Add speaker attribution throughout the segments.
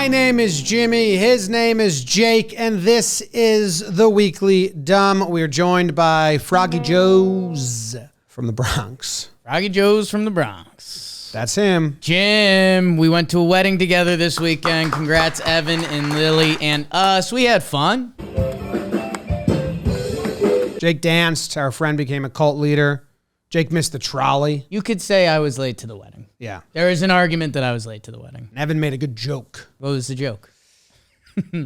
Speaker 1: My name is Jimmy, his name is Jake, and this is the Weekly Dumb. We're joined by Froggy Joes from the Bronx.
Speaker 2: Froggy Joes from the Bronx.
Speaker 1: That's him.
Speaker 2: Jim, we went to a wedding together this weekend. Congrats, Evan and Lily and us. We had fun.
Speaker 1: Jake danced. Our friend became a cult leader. Jake missed the trolley.
Speaker 2: You could say I was late to the wedding.
Speaker 1: Yeah.
Speaker 2: There is an argument that I was late to the wedding.
Speaker 1: And Evan made a good joke.
Speaker 2: What was the joke?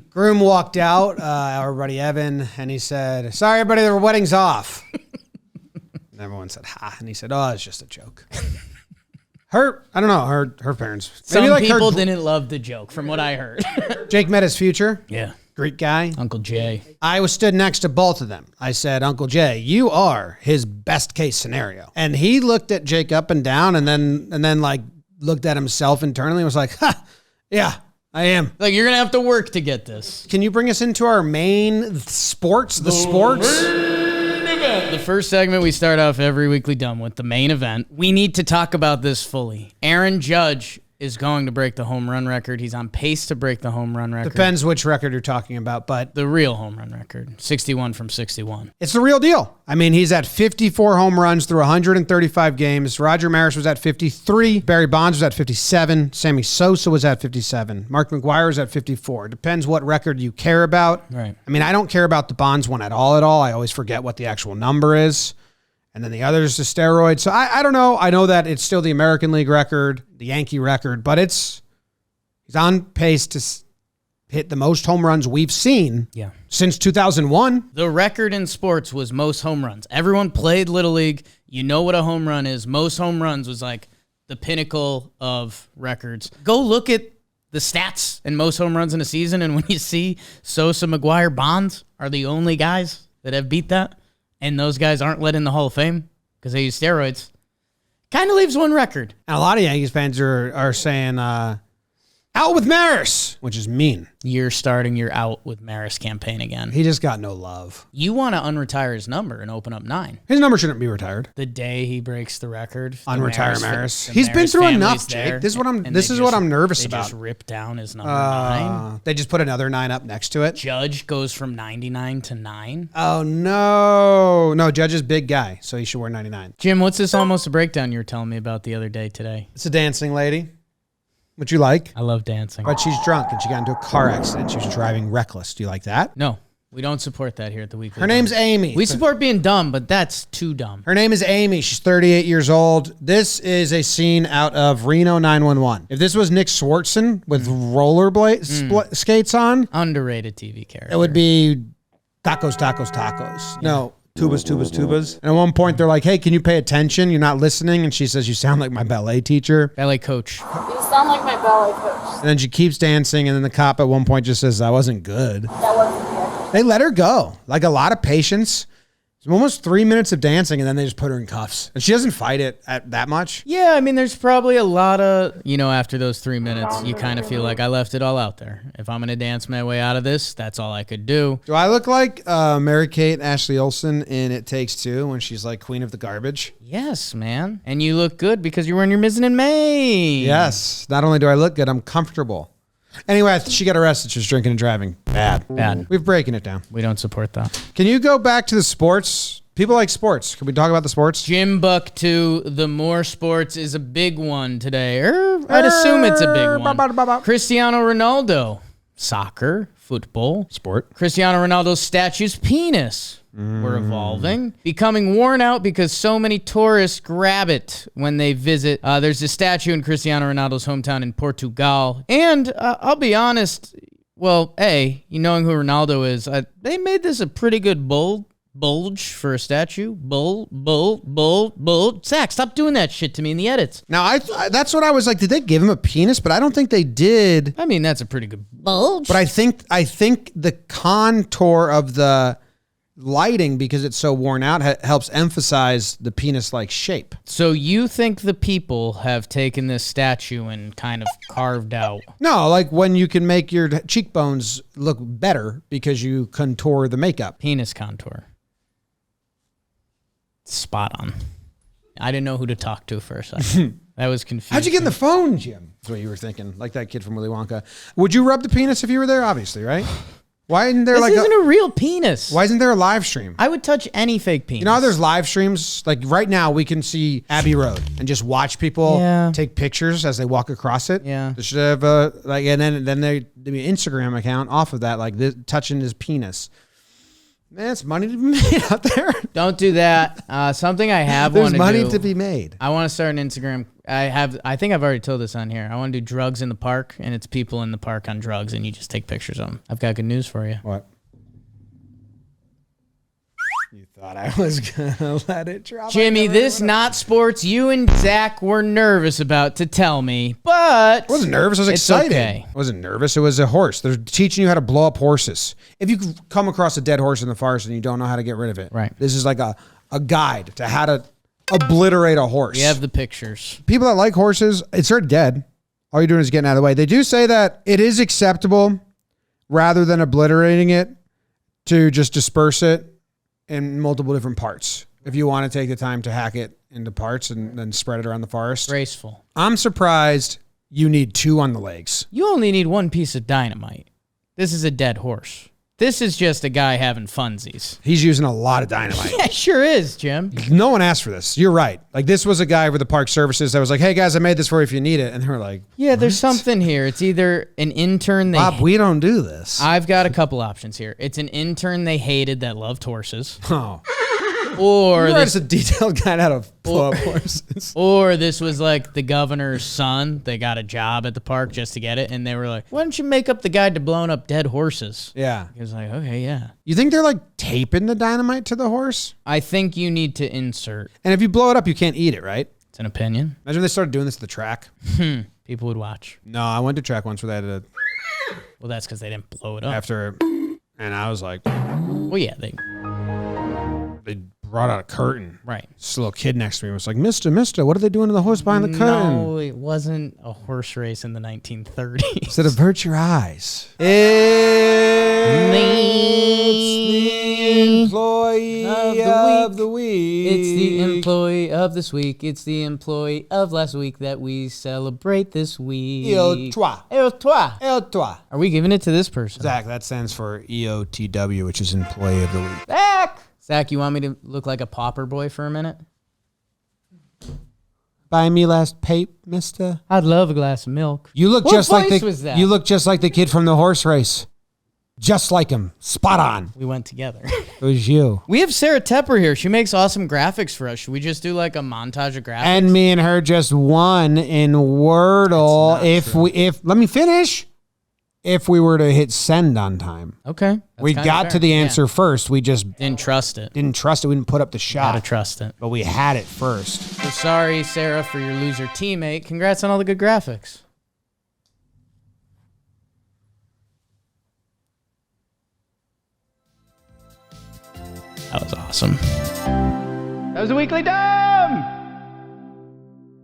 Speaker 1: Groom walked out, our buddy Evan, and he said, "Sorry, everybody, the wedding's off." And everyone said, "Ha." And he said, "Oh, it's just a joke." Her parents.
Speaker 2: Some people didn't love the joke, from what I heard.
Speaker 1: Jake met his future.
Speaker 2: Yeah.
Speaker 1: Great guy.
Speaker 2: Uncle Jay.
Speaker 1: I was stood next to both of them. I said, "Uncle Jay, you are his best case scenario." And he looked at Jake up and down and then like looked at himself internally and was like, "Ha, yeah, I am."
Speaker 2: Like, you're going to have to work to get this.
Speaker 1: Can you bring us into our main sports, the sports?
Speaker 2: The first segment we start off every Weekly Dumb with, the main event. We need to talk about this fully. Aaron Judge is going to break the home run record. He's on pace to break the home run record.
Speaker 1: Depends which record you're talking about, but
Speaker 2: The real home run record, 61 from 61.
Speaker 1: it's the real deal. I mean, he's at 54 home runs through 135 games. Roger Maris was at 53. Barry Bonds was at 57. Sammy Sosa was at 57. Mark McGwire was at 54. Depends what record you care about.
Speaker 2: Right.
Speaker 1: I mean, I don't care about the Bonds one at all. I always forget what the actual number is. And then the other is the steroid. So I don't know. I know that it's still the American League record, the Yankee record, but he's on pace to hit the most home runs we've seen since 2001.
Speaker 2: The record in sports was most home runs. Everyone played Little League. You know what a home run is. Most home runs was like the pinnacle of records. Go look at the stats and most home runs in a season, and when you see Sosa, McGwire, Bonds are the only guys that have beat that, and those guys aren't let in the Hall of Fame because they use steroids, kind of leaves one record.
Speaker 1: And a lot of Yankees fans are saying, out with Maris, which is mean.
Speaker 2: You're starting your out with Maris campaign again.
Speaker 1: He just got no love.
Speaker 2: You want to unretire his number and open up 9.
Speaker 1: His number shouldn't be retired.
Speaker 2: The day he breaks the record.
Speaker 1: Unretire Maris. He's been through enough, Jake. This is what I'm nervous about.
Speaker 2: They just rip down his number 9.
Speaker 1: They just put another 9 up next to it.
Speaker 2: Judge goes from 99 to 9.
Speaker 1: Oh, no. No, Judge is a big guy, so he should wear 99.
Speaker 2: Jim, what's this almost a breakdown you were telling me about the other day today?
Speaker 1: It's a dancing lady. What you like?
Speaker 2: I love dancing.
Speaker 1: But she's drunk and she got into a car accident. She was driving reckless. Do you like that?
Speaker 2: No, we don't support that here at the Weekly.
Speaker 1: Her name's Amy.
Speaker 2: We support being dumb, but that's too dumb.
Speaker 1: Her name is Amy. She's 38 years old. This is a scene out of Reno 911. If this was Nick Swartzen with rollerblade skates on,
Speaker 2: Underrated TV character.
Speaker 1: it would be tacos, tacos, tacos. Yeah. No. Tubas, tubas, tubas. And at one point, they're like, "Hey, can you pay attention? You're not listening." And she says, "You sound like my ballet teacher."
Speaker 2: Ballet coach.
Speaker 3: You sound like my ballet coach.
Speaker 1: And then she keeps dancing. And then the cop at one point just says, "That wasn't good."
Speaker 3: That wasn't good.
Speaker 1: They let her go. Like a lot of patience. It's almost 3 minutes of dancing, and then they just put her in cuffs. And she doesn't fight it at that much.
Speaker 2: Yeah, I mean, there's probably a lot of, after those 3 minutes, you kind of feel like I left it all out there. If I'm going to dance my way out of this, that's all I could do.
Speaker 1: Do I look like Mary-Kate Ashley Olsen in It Takes Two when she's like queen of the garbage?
Speaker 2: Yes, man. And you look good because you're wearing your Mizzen in May.
Speaker 1: Yes. Not only do I look good, I'm comfortable. Anyway, she got arrested. She was drinking and driving. Bad. We're breaking it down.
Speaker 2: We don't support that.
Speaker 1: Can you go back to the sports? People like sports. Can we talk about the sports?
Speaker 2: Jim Buck to the more sports is a big one today. I'd assume it's a big one. Cristiano Ronaldo. Soccer, football.
Speaker 1: Sport.
Speaker 2: Cristiano Ronaldo's statue's penis. We're evolving, becoming worn out because so many tourists grab it when they visit. There's a statue in Cristiano Ronaldo's hometown in Portugal. And I'll be honest, knowing who Ronaldo is, they made this a pretty good bulge for a statue. Bulge. Zach, stop doing that shit to me in the edits.
Speaker 1: Now, that's what I was like, did they give him a penis? But I don't think they did.
Speaker 2: I mean, that's a pretty good bulge.
Speaker 1: But I think the contour of the lighting, because it's so worn out, helps emphasize the penis-like shape.
Speaker 2: So you think the people have taken this statue and kind of carved out?
Speaker 1: No, like when you can make your cheekbones look better because you contour the makeup.
Speaker 2: Penis contour. Spot on. I didn't know who to talk to for a second. That was confusing.
Speaker 1: How'd you get in the phone, Jim? That's what you were thinking. Like that kid from Willy Wonka. Would you rub the penis if you were there? Obviously, right? Why isn't there
Speaker 2: This isn't a real penis.
Speaker 1: Why isn't there a live stream?
Speaker 2: I would touch any fake penis.
Speaker 1: You know how there's live streams? Like right now, we can see Abbey Road and just watch people take pictures as they walk across it.
Speaker 2: Yeah.
Speaker 1: They should have and then they do an Instagram account off of that, like this, touching his penis. Man, it's money to be made out there.
Speaker 2: Don't do that. Something I have
Speaker 1: There's
Speaker 2: wanted
Speaker 1: money
Speaker 2: to
Speaker 1: to be made.
Speaker 2: I want to start an Instagram. I think I've already told this on here. I want to do drugs in the park, and it's people in the park on drugs, and you just take pictures of them. I've got good news for you.
Speaker 1: What? You thought I was going to let it drop.
Speaker 2: Jimmy, this not sports you and Zach were nervous about to tell me, but...
Speaker 1: I wasn't nervous. I was excited.
Speaker 2: Okay.
Speaker 1: I wasn't nervous. It was a horse. They're teaching you how to blow up horses. If you come across a dead horse in the forest and you don't know how to get rid of it,
Speaker 2: right?
Speaker 1: This is like a guide to how to obliterate a horse.
Speaker 2: We have the pictures.
Speaker 1: People that like horses, it's already dead. All you're doing is getting out of the way. They do say that it is acceptable, rather than obliterating it, to just disperse it in multiple different parts. If you want to take the time to hack it into parts and then spread it around the forest.
Speaker 2: Graceful.
Speaker 1: I'm surprised you need 2 on the legs.
Speaker 2: You only need 1 piece of dynamite. This is a dead horse. This is just a guy having funsies.
Speaker 1: He's using a lot of dynamite.
Speaker 2: Yeah, sure is, Jim.
Speaker 1: No one asked for this. You're right. Like, this was a guy with the park services that was like, hey, guys, I made this for you if you need it. And they were like,
Speaker 2: yeah, there's something here. It's either an intern
Speaker 1: Bob, we don't do this.
Speaker 2: I've got a couple options here. It's an intern they hated that loved horses.
Speaker 1: Oh.
Speaker 2: Or
Speaker 1: this is a detailed guide how to blow up horses.
Speaker 2: Or this was like the governor's son. They got a job at the park just to get it. And they were like, why don't you make up the guide to blowing up dead horses?
Speaker 1: Yeah.
Speaker 2: He was like, okay, yeah.
Speaker 1: You think they're like taping the dynamite to the horse?
Speaker 2: I think you need to insert.
Speaker 1: And if you blow it up, you can't eat it, right?
Speaker 2: It's an opinion.
Speaker 1: Imagine if they started doing this at the track.
Speaker 2: People would watch.
Speaker 1: No, I went to track once where they had to...
Speaker 2: Well, that's because they didn't blow it up.
Speaker 1: And I was like...
Speaker 2: Well, yeah, they
Speaker 1: brought out a curtain.
Speaker 2: Right.
Speaker 1: This little kid next to me was like, Mister, what are they doing to the horse behind the curtain?
Speaker 2: No, it wasn't a horse race in the 1930s.
Speaker 1: Said avert your eyes. It's the employee of the week.
Speaker 2: It's the employee of this week. It's the employee of last week that we celebrate this week.
Speaker 1: Il toi.
Speaker 2: Il toi.
Speaker 1: Il toi.
Speaker 2: Are we giving it to this person?
Speaker 1: Zach, that stands for EOTW, which is employee of the week.
Speaker 2: Zach, you want me to look like a pauper boy for a minute?
Speaker 1: Buy me last pape, mister.
Speaker 2: I'd love a glass of milk.
Speaker 1: You look
Speaker 2: What
Speaker 1: just like
Speaker 2: voice was that?
Speaker 1: you look just like the kid from the horse race. Just like him. Spot on.
Speaker 2: We went together.
Speaker 1: It was you.
Speaker 2: We have Sarah Tepper here. She makes awesome graphics for us. Should we just do like a montage of graphics?
Speaker 1: And me and her just won in Wordle. Let me finish. If we were to hit send on time.
Speaker 2: Okay.
Speaker 1: We got to the answer first. We just
Speaker 2: didn't trust it.
Speaker 1: We didn't put up the shot.
Speaker 2: Gotta trust it.
Speaker 1: But we had it first.
Speaker 2: So sorry, Sarah, for your loser teammate. Congrats on all the good graphics. That was awesome. That was a Weekly Dumb!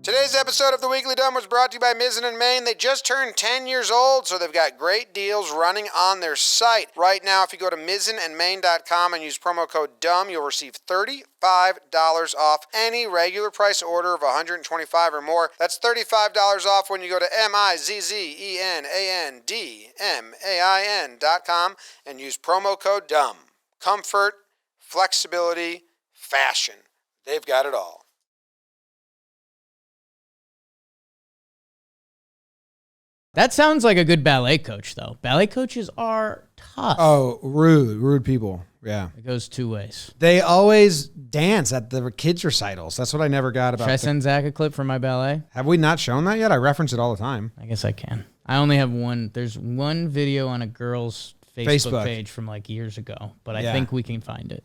Speaker 1: Today's episode of The Weekly Dumb was brought to you by Mizzen & Main. They just turned 10 years old, so they've got great deals running on their site. Right now, if you go to mizzenandmain.com and use promo code DUMB, you'll receive $35 off any regular price order of $125 or more. That's $35 off when you go to mizzenandmain.com and use promo code DUMB. Comfort, flexibility, fashion. They've got it all.
Speaker 2: That sounds like a good ballet coach, though. Ballet coaches are tough.
Speaker 1: Oh, rude people. Yeah.
Speaker 2: It goes 2 ways.
Speaker 1: They always dance at the kids' recitals. That's what I never got about.
Speaker 2: Should I send Zach a clip from my ballet?
Speaker 1: Have we not shown that yet? I reference it all the time.
Speaker 2: I guess I can. I only have one. There's one video on a girl's Facebook page from like years ago, but I think we can find it.